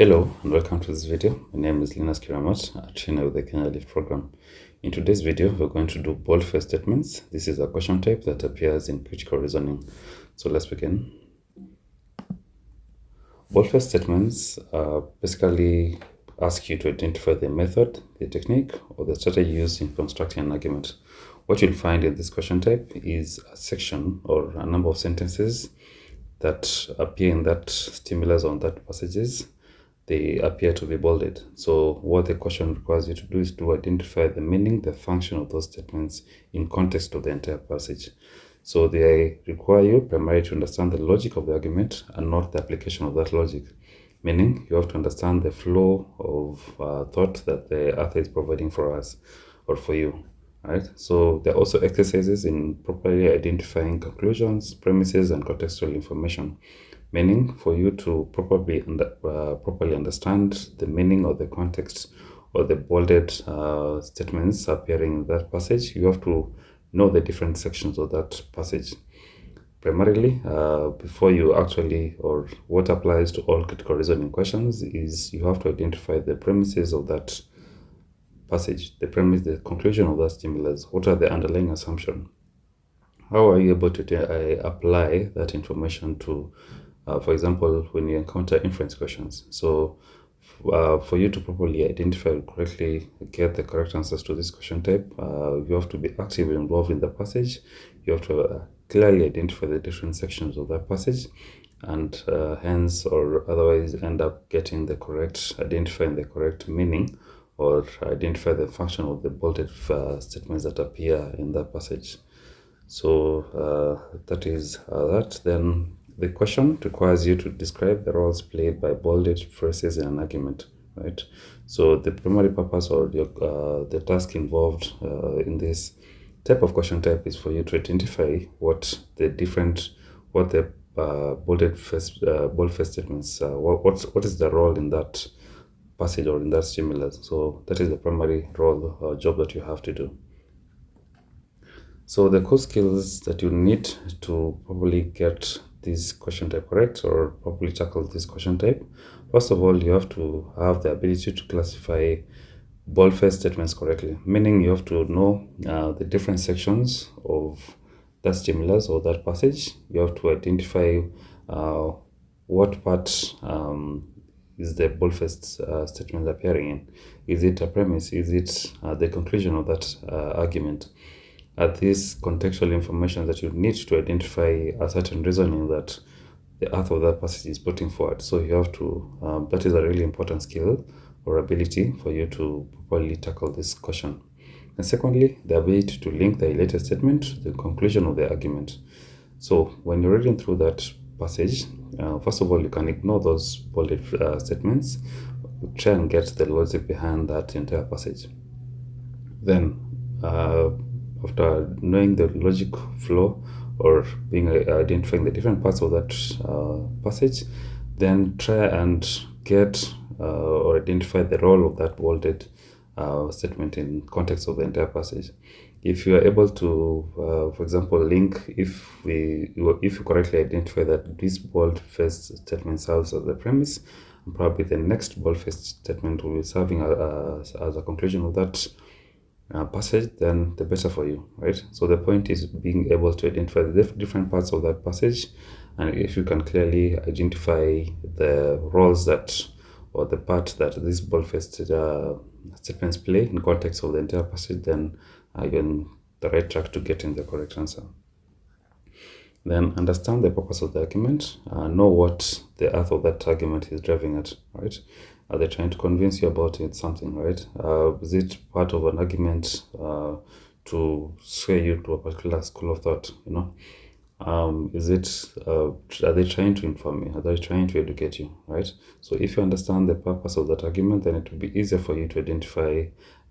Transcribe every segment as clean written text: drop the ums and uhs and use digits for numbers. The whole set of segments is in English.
Hello and welcome to this video. My name is Linus Kiramat, a trainer with the Kenya Lift program. In today's video, we're going to do boldface statements. This is a question type that appears in critical reasoning. So let's begin. Boldface statements basically ask you to identify the method, the technique, or the strategy used in constructing an argument. What you'll find in this question type is a section or a number of sentences that appear in that stimulus on that passages. They appear to be bolded. So what the question requires you to do is to identify the meaning, the function of those statements in context of the entire passage. So they require you primarily to understand the logic of the argument and not the application of that logic. Meaning you have to understand the flow of thought that the author is providing for us or for you. Right? So there are also exercises in properly identifying conclusions, premises, and contextual information. Meaning for you to properly understand the meaning or the context or the bolded statements appearing in that passage, you have to know the different sections of that passage. Primarily, before you actually, or what applies to all critical reasoning questions, is you have to identify the premises of that passage, the premise, the conclusion of that stimulus. What are the underlying assumptions? How are you able to apply that information to, for example, when you encounter inference questions? So for you to properly identify, correctly get the correct answers to this question type, you have to be actively involved in the passage. You have to clearly identify the different sections of that passage, and hence or otherwise end up getting the correct, identifying the correct meaning or identify the function of the bolded statements that appear in that passage. So that is that. Then the question requires you to describe the roles played by bolded phrases in an argument, right? So the primary purpose or the task involved in this type of question type is for you to identify what the boldface statements, what is the role in that passage or in that stimulus. So that is the primary role or job that you have to do. So the core skills that you need to probably get this question type correct or properly tackle this question type, first of all, you have to have the ability to classify boldface statements correctly, meaning you have to know the different sections of that stimulus or that passage. You have to identify what part is the boldface statement appearing in. Is it a premise? Is it the conclusion of that argument? These contextual information that you need to identify a certain reasoning that the author of that passage is putting forward. So you have to, that is a really important skill or ability for you to properly tackle this question. And secondly, the ability to link the related statement to the conclusion of the argument. So when you're reading through that passage, first of all, you can ignore those bolded statements, try and get the logic behind that entire passage. Then, after knowing the logic flow or identifying the different parts of that passage, then try and get or identify the role of that bolded statement in context of the entire passage. If you are able to, for example, link, if you correctly identify that this boldface statement serves as the premise, and probably the next boldface statement will be serving as a conclusion of that passage, then the better for you, right? So the point is being able to identify the different parts of that passage, and if you can clearly identify the roles that, or the part that these boldface statements play in context of the entire passage, then you're on the right track to getting the correct answer. Then understand the purpose of the argument, know what the author of that argument is driving at, right? Are they trying to convince you about something, right? Is it part of an argument to sway you to a particular school of thought, you know? Are they trying to inform you? Are they trying to educate you, right? So if you understand the purpose of that argument, then it will be easier for you to identify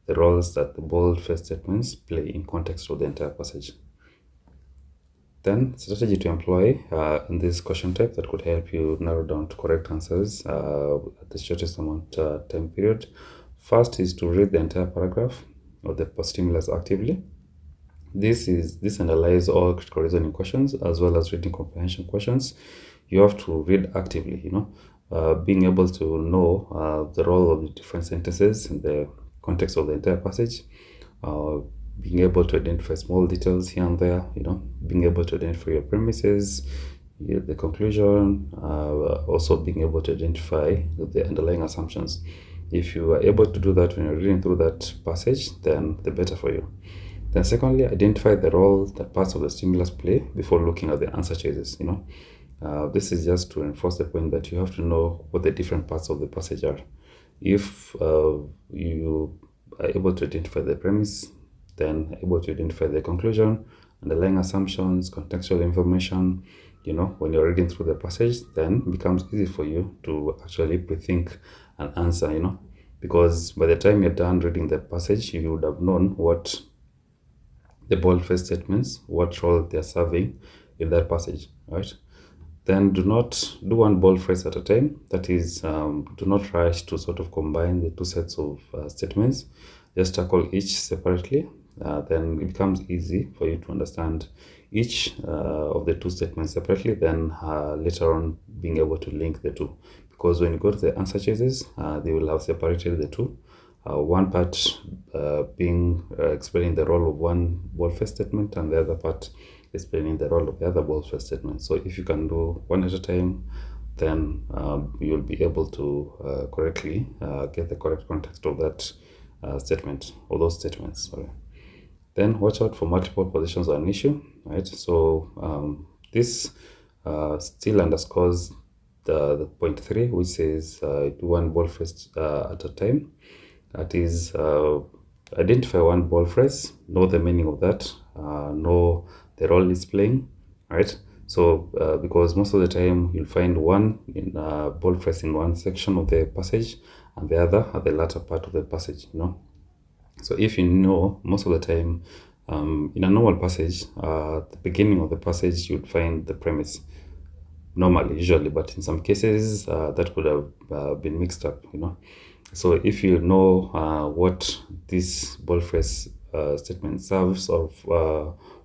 the roles that the boldface statements play in context of the entire passage. Then, strategy to employ in this question type that could help you narrow down to correct answers at the shortest amount time period. First is to read the entire paragraph or the stimulus actively. This analyzes all critical reasoning questions as well as reading comprehension questions. You have to read actively, being able to know the role of the different sentences in the context of the entire passage, being able to identify small details here and there, being able to identify your premises, the conclusion, also being able to identify the underlying assumptions. If you are able to do that when you're reading through that passage, then the better for you. Then secondly, identify the role that parts of the stimulus play before looking at the answer choices. This is just to enforce the point that you have to know what the different parts of the passage are. If you are able to identify the premise, then able to identify the conclusion, underlying assumptions, contextual information, when you're reading through the passage, then it becomes easy for you to actually pre-think an answer, because by the time you're done reading the passage, you would have known what the boldface statements, what role they're serving in that passage, right? Then do not do one boldface at a time. That is, do not rush to sort of combine the two sets of statements. Just tackle each separately. Then it becomes easy for you to understand each of the two statements separately, then later on being able to link the two. Because when you go to the answer choices, they will have separated the two. One part being explaining the role of one boldface statement, and the other part explaining the role of the other boldface statement. So if you can do one at a time, then you'll be able to correctly get the correct context of that statement, or those statements. Sorry. Then watch out for multiple positions are an issue, right? So this still underscores the point 3, which says do one boldface at a time. That is, identify one boldface, know the meaning of that, know the role it's playing, right? So because most of the time you'll find one in boldface in one section of the passage and the other at the latter part of the passage, So if you know, most of the time in a normal passage, at the beginning of the passage you'd find the premise normally, usually, but in some cases that could have been mixed up, So if you know what this boldface statement serves, or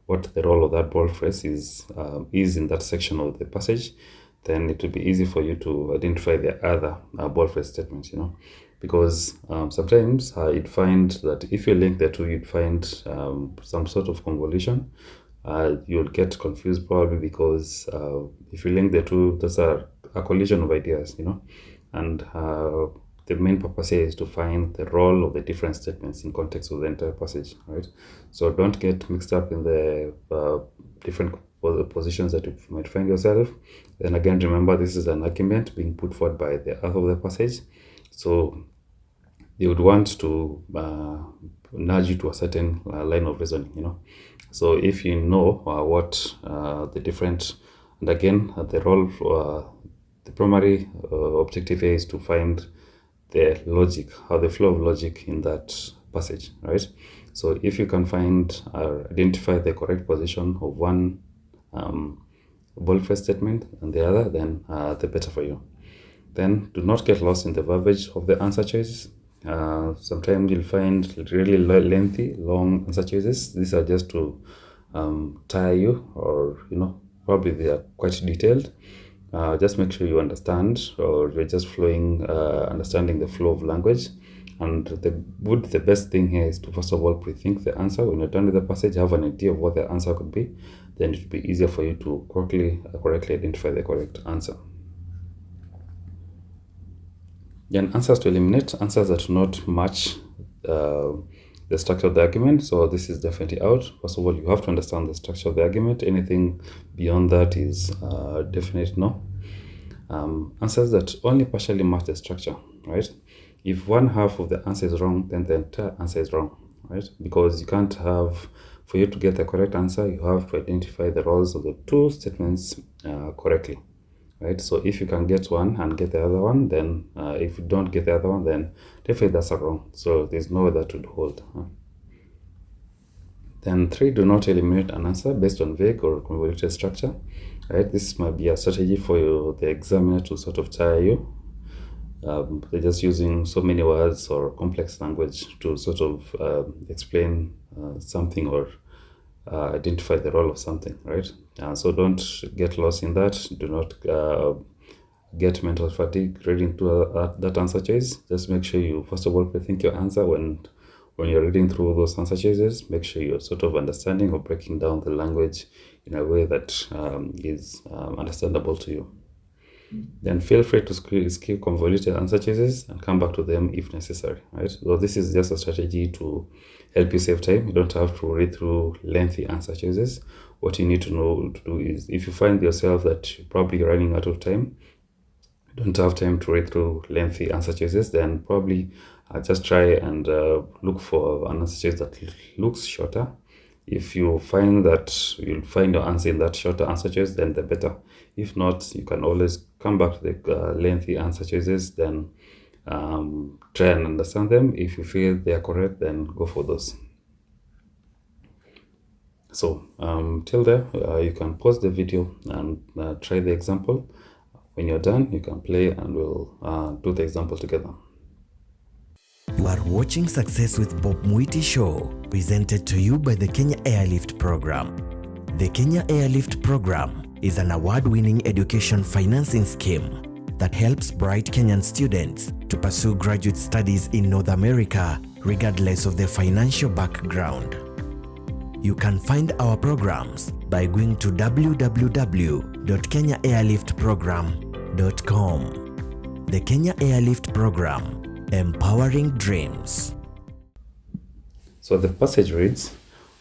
what the role of that boldface is in that section of the passage, then it will be easy for you to identify the other boldface statements, because sometimes you'd find that if you link the two, you'd find some sort of convolution. You'll get confused probably because if you link the two, there's a collision of ideas, and the main purpose here is to find the role of the different statements in context of the entire passage, right? So don't get mixed up in the different positions that you might find yourself. Then again, remember, this is an argument being put forward by the author of the passage. So they would want to nudge you to a certain line of reasoning, So if you know what the different, and again, the role, the primary objective here is to find the logic, how the flow of logic in that passage, right? So if you can find or identify the correct position of one boldface statement and the other, then the better for you. Then do not get lost in the verbiage of the answer choices. Sometimes you'll find really lengthy, long answer choices. These are just to tire you, or probably they are quite detailed. Just make sure you understand, or you're just flowing, understanding the flow of language. And the best thing here is to first of all pre-think the answer. When you're done with the passage, have an idea of what the answer could be. Then it will be easier for you to correctly identify the correct answer. Then answers to eliminate, answers that do not match the structure of the argument. So this is definitely out. First of all, you have to understand the structure of the argument. Anything beyond that is definite no. Answers that only partially match the structure, right? If one half of the answer is wrong, then the entire answer is wrong, right? Because you can't have, for you to get the correct answer, you have to identify the roles of the two statements correctly, right? So if you can get one and get the other one, then if you don't get the other one, then definitely that's wrong. So there's no way that would hold. Then 3, do not eliminate an answer based on vague or convoluted structure, right? This might be a strategy for the examiner to sort of tire you. They're just using so many words or complex language to sort of explain something or identify the role of something, right? So don't get lost in that. Do not get mental fatigue reading through that answer choice, just make sure you first of all think your answer when you're reading through those answer choices. Make sure you're sort of understanding or breaking down the language in a way that is understandable to you. Then feel free to skip convoluted answer choices and come back to them if necessary, right? So this is just a strategy to help you save time. You don't have to read through lengthy answer choices. What you need to know to do is, if you find yourself that you're probably running out of time, you don't have time to read through lengthy answer choices, then probably just try and look for an answer choice that looks shorter. If you find that you'll find your answer in that shorter answer choice, then the better. If not, you can always come back to the lengthy answer choices, then try and understand them. If you feel they are correct, then go for those. So till there, you can pause the video and try the example. When you're done, you can play and we'll do the example together. You are watching Success with Bob Mwiti Show, presented to you by the Kenya Airlift Program. The Kenya Airlift Program is an award-winning education financing scheme that helps bright Kenyan students to pursue graduate studies in North America, regardless of their financial background. You can find our programs by going to www.kenyaairliftprogram.com. The Kenya Airlift Program, empowering dreams. So the passage reads,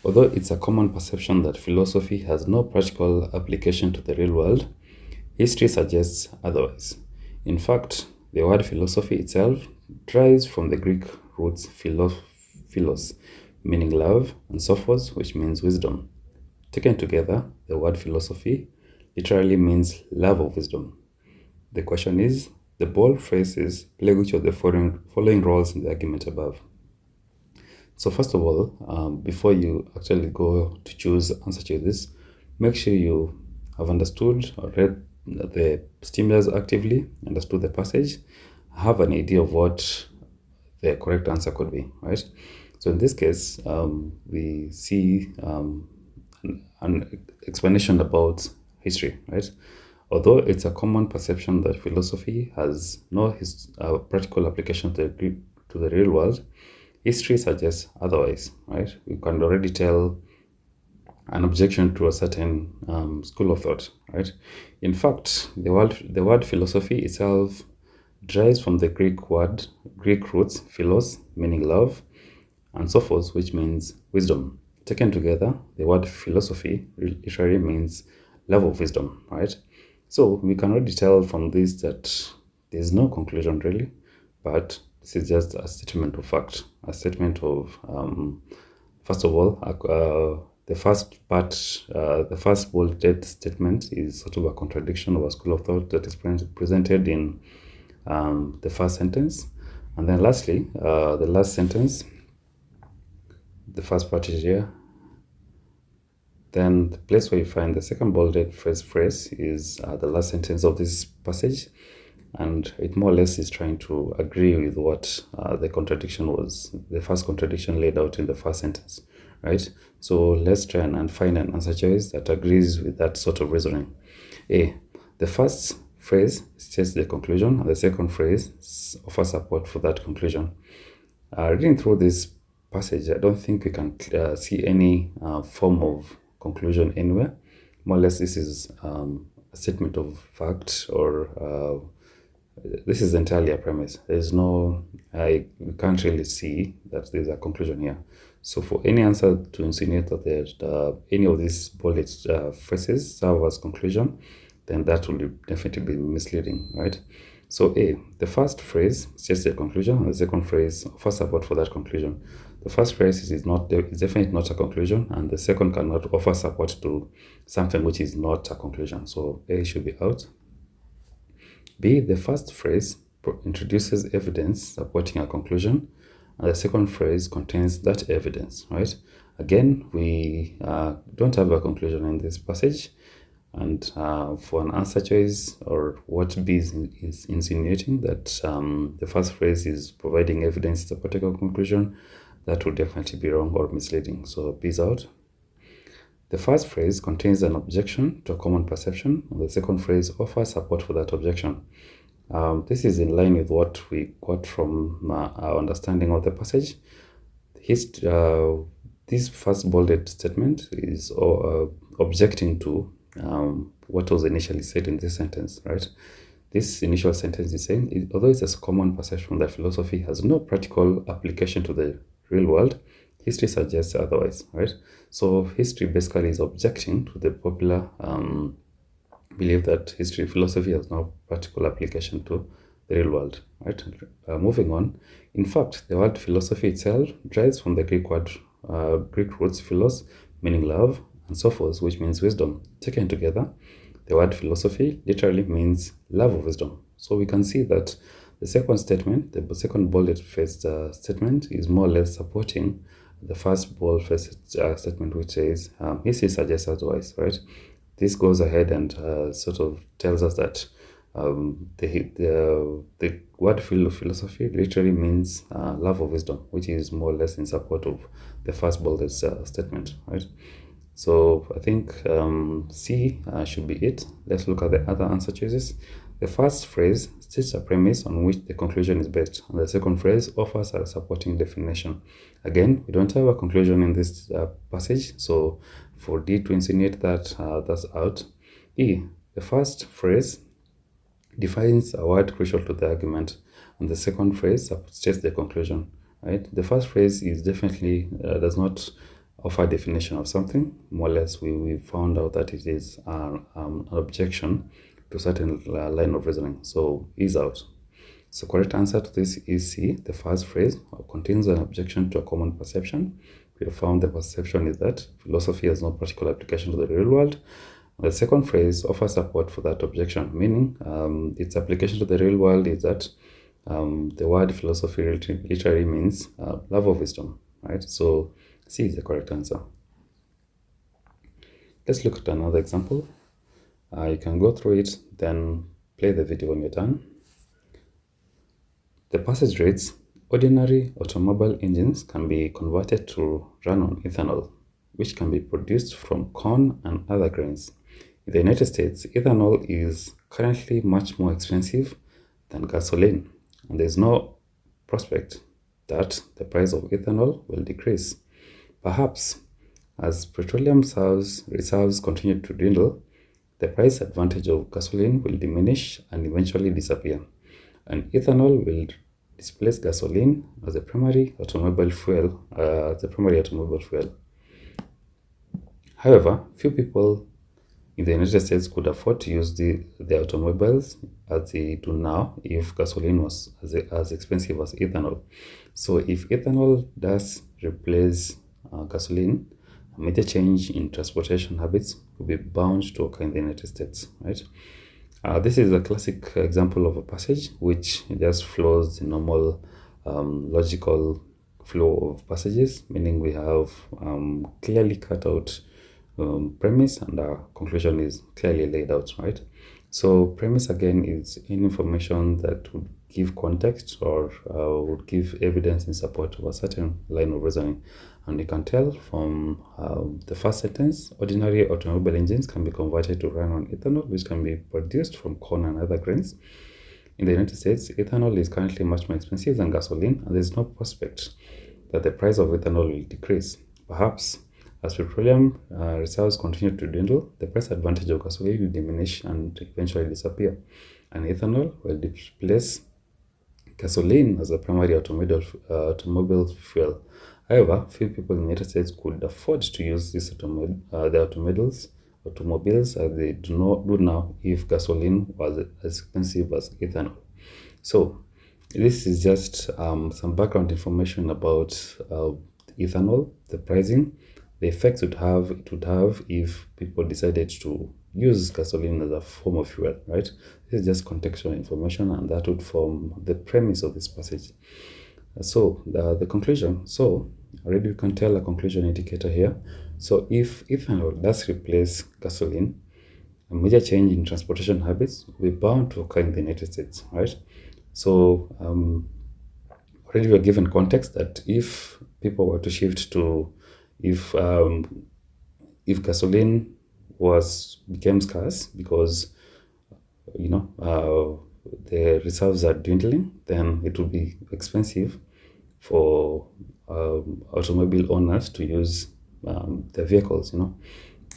although it's a common perception that philosophy has no practical application to the real world, history suggests otherwise. In fact, the word philosophy itself derives from the Greek roots philos, meaning love, and sophos, which means wisdom. Taken together, the word philosophy literally means love of wisdom. The question is, the bold phrases play which of the following roles in the argument above? So first of all, before you actually go to choose answer to this, make sure you have understood or read the stimulus actively, understood the passage, have an idea of what the correct answer could be, right? So in this case, we see an explanation about history, right? Although it's a common perception that philosophy has no practical application to the real world, history suggests otherwise, right? We can already tell an objection to a certain school of thought, right? In fact, the word philosophy itself derives from the Greek roots philos, meaning love, and sophos, which means wisdom. Taken together, the word philosophy literally means love of wisdom, right? So we can already tell from this that there's no conclusion really, but this is just a statement of fact, a statement of, first of all, the first part, the first bolded statement is sort of a contradiction of a school of thought that is presented in the first sentence. And then lastly, the last sentence, the first part is here. Then the place where you find the second bolded phrase is the last sentence of this passage, and it more or less is trying to agree with what the contradiction was, the first contradiction laid out in the first sentence, right? So let's try and find an answer choice that agrees with that sort of reasoning. A, the first phrase states the conclusion, and the second phrase offers support for that conclusion. Reading through this passage, I don't think we can see any form of conclusion anywhere. More or less, this is a statement of fact, or this is entirely a premise. There's no, we can't really see that there's a conclusion here. So for any answer to insinuate that there's any of these bullet phrases serve as conclusion, then that will definitely be misleading, right? So A, the first phrase states the conclusion, and the second phrase offers support for that conclusion. The first phrase is definitely not a conclusion, and the second cannot offer support to something which is not a conclusion. So A should be out. B, the first phrase introduces evidence supporting a conclusion, and the second phrase contains that evidence, right? Again, we don't have a conclusion in this passage, and for an answer choice, or what B is insinuating, that the first phrase is providing evidence supporting a conclusion, that would definitely be wrong or misleading. So B is out. The first phrase contains an objection to a common perception, and the second phrase offers support for that objection. This is in line with what we got from our understanding of the passage. This first bolded statement is objecting to what was initially said in this sentence, right? This initial sentence is saying, although it's a common perception that philosophy has no practical application to the real world, history suggests otherwise, right? So history basically is objecting to the popular belief that philosophy has no practical application to the real world, right? Moving on, in fact, the word philosophy itself derives from the Greek roots philos, meaning love, and sophos, which means wisdom. Taken together, the word philosophy literally means love of wisdom. So we can see that the second statement, the second bolded-faced statement, is more or less supporting the first bold-faced statement, which says history suggests otherwise, right? This goes ahead and sort of tells us that the word philosophy literally means love of wisdom, which is more or less in support of the first bolded statement, right? So I think C should be it. Let's look at the other answer choices. The first phrase states a premise on which the conclusion is based, and the second phrase offers a supporting definition. Again, we don't have a conclusion in this passage, so for D to insinuate that, that's out. E, the first phrase defines a word crucial to the argument, and the second phrase states the conclusion, right? The first phrase is definitely does not offer a definition of something. More or less, we found out that it is an objection to a certain line of reasoning, so is out. So correct answer to this is C. The first phrase contains an objection to a common perception. We have found the perception is that philosophy has no practical application to the real world. The second phrase offers support for that objection, meaning its application to the real world is that the word philosophy literally means love of wisdom, right? So C is the correct answer. Let's look at another example. You can go through it, then play the video when you're done. The passage reads, ordinary automobile engines can be converted to run on ethanol, which can be produced from corn and other grains. In the United States, ethanol is currently much more expensive than gasoline, and there is no prospect that the price of ethanol will decrease. Perhaps, as petroleum reserves continue to dwindle, the price advantage of gasoline will diminish and eventually disappear, and ethanol will displace gasoline as the primary automobile fuel. However, few people in the United States could afford to use the automobiles as they do now if gasoline was as expensive as ethanol. So if ethanol does replace gasoline, a major change in transportation habits will be bound to occur in the United States, right? This is a classic example of a passage which just flows the normal logical flow of passages, meaning we have clearly cut out premise and our conclusion is clearly laid out, right? So premise again is any information that would give context or would give evidence in support of a certain line of reasoning. And you can tell from the first sentence, ordinary automobile engines can be converted to run on ethanol, which can be produced from corn and other grains. In the United States, ethanol is currently much more expensive than gasoline, and there's no prospect that the price of ethanol will decrease. Perhaps, as petroleum reserves continue to dwindle, the price advantage of gasoline will diminish and eventually disappear, and ethanol will displace gasoline as a primary automobile fuel. However, few people in the United States could afford to use the automobiles as they do now if gasoline was as expensive as ethanol. So this is just some background information about ethanol, the pricing, the effects it would have if people decided to use gasoline as a form of fuel, right? This is just contextual information, and that would form the premise of this passage. So the conclusion, so already you can tell a conclusion indicator here. So if ethanol does replace gasoline, a major change in transportation habits will be bound to occur in the United States, right? So already we are given context that if people were to shift to, if if gasoline became scarce because the reserves are dwindling, then it will be expensive for automobile owners to use their vehicles,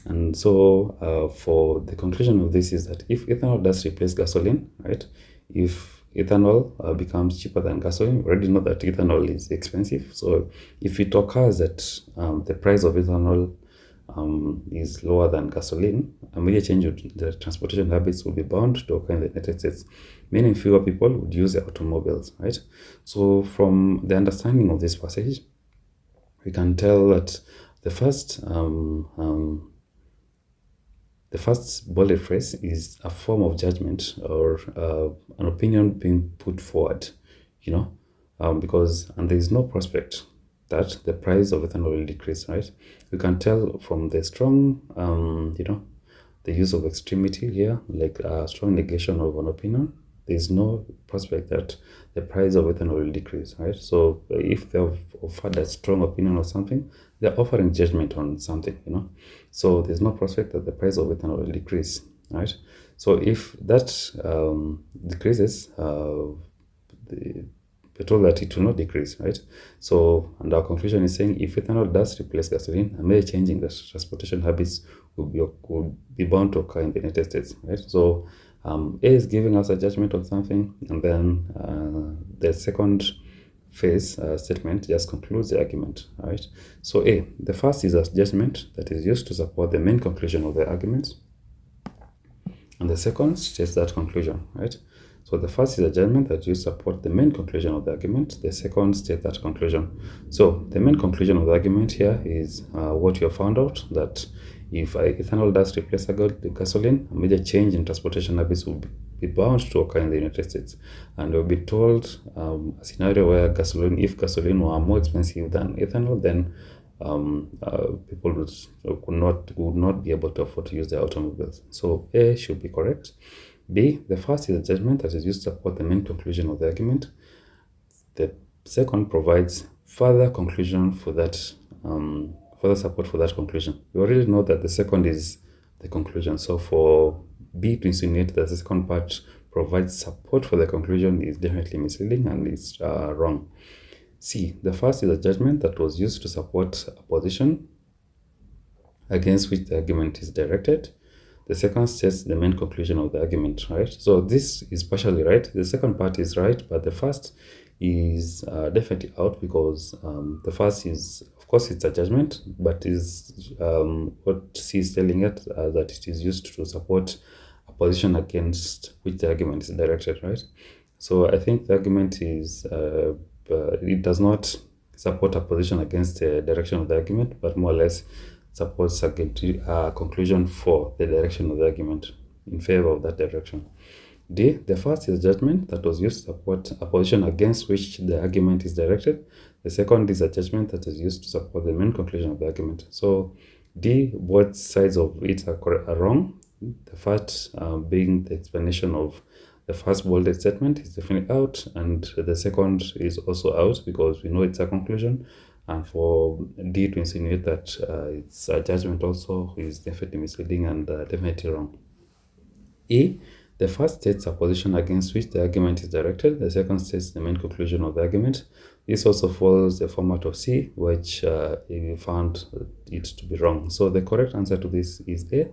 And so, for the conclusion of this is that if ethanol does replace gasoline, right? If ethanol becomes cheaper than gasoline, we already know that ethanol is expensive. So, if it occurs that the price of ethanol is lower than gasoline, a major change in the transportation habits will be bound to occur in the United States, meaning fewer people would use their automobiles, right? So, from the understanding of this passage, we can tell that the first bolded phrase is a form of judgment or an opinion being put forward, because there is no prospect that the price of ethanol will decrease, right? We can tell from the strong, the use of extremity here, like a strong negation of an opinion. There is no prospect that the price of ethanol will decrease, right? So if they've offered a strong opinion of something, they're offering judgment on something, So there's no prospect that the price of ethanol will decrease, right? So if that decreases, we're told that it will not decrease, right? So, and our conclusion is saying if ethanol does replace gasoline, a major change in the transportation habits would be bound to occur in the United States, right? So, A is giving us a judgment on something, and then the second phase statement just concludes the argument, right? So, A, the first is a judgment that is used to support the main conclusion of the argument, and the second states that conclusion, right? So the first is a judgment that you support the main conclusion of the argument. The second states that conclusion. So the main conclusion of the argument here is what you have found out, that if ethanol does replace gasoline, a major change in transportation habits will be bound to occur in the United States. And we'll be told a scenario where if gasoline were more expensive than ethanol, then people would not be able to afford to use their automobiles. So A should be correct. B, the first is a judgment that is used to support the main conclusion of the argument. The second provides further conclusion for that, further support for that conclusion. We already know that the second is the conclusion. So for B to insinuate that the second part provides support for the conclusion is definitely misleading and it's wrong. C, the first is a judgment that was used to support a position against which the argument is directed. The second states the main conclusion of the argument, right? So this is partially right. The second part is right, but the first is definitely out because the first is, of course, it's a judgment, but is what C is telling it that it is used to support a position against which the argument is directed, right? So I think the argument is it does not support a position against the direction of the argument, but more or less supports a conclusion for the direction of the argument in favor of that direction. D, the first is judgment that was used to support a position against which the argument is directed. The second is a judgment that is used to support the main conclusion of the argument. So D, both sides of it are wrong. The first being the explanation of the first bolded statement is definitely out, and the second is also out because we know it's a conclusion. And for D to insinuate that it's a judgment also is definitely misleading and definitely wrong. E, the first states a position against which the argument is directed. The second states the main conclusion of the argument. This also follows the format of C, which you found it to be wrong. So the correct answer to this is A.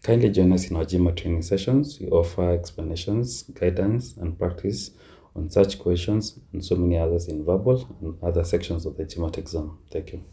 Kindly join us in our GMAT training sessions. We offer explanations, guidance, and practice on such questions and so many others in verbal and other sections of the GMAT exam. Thank you.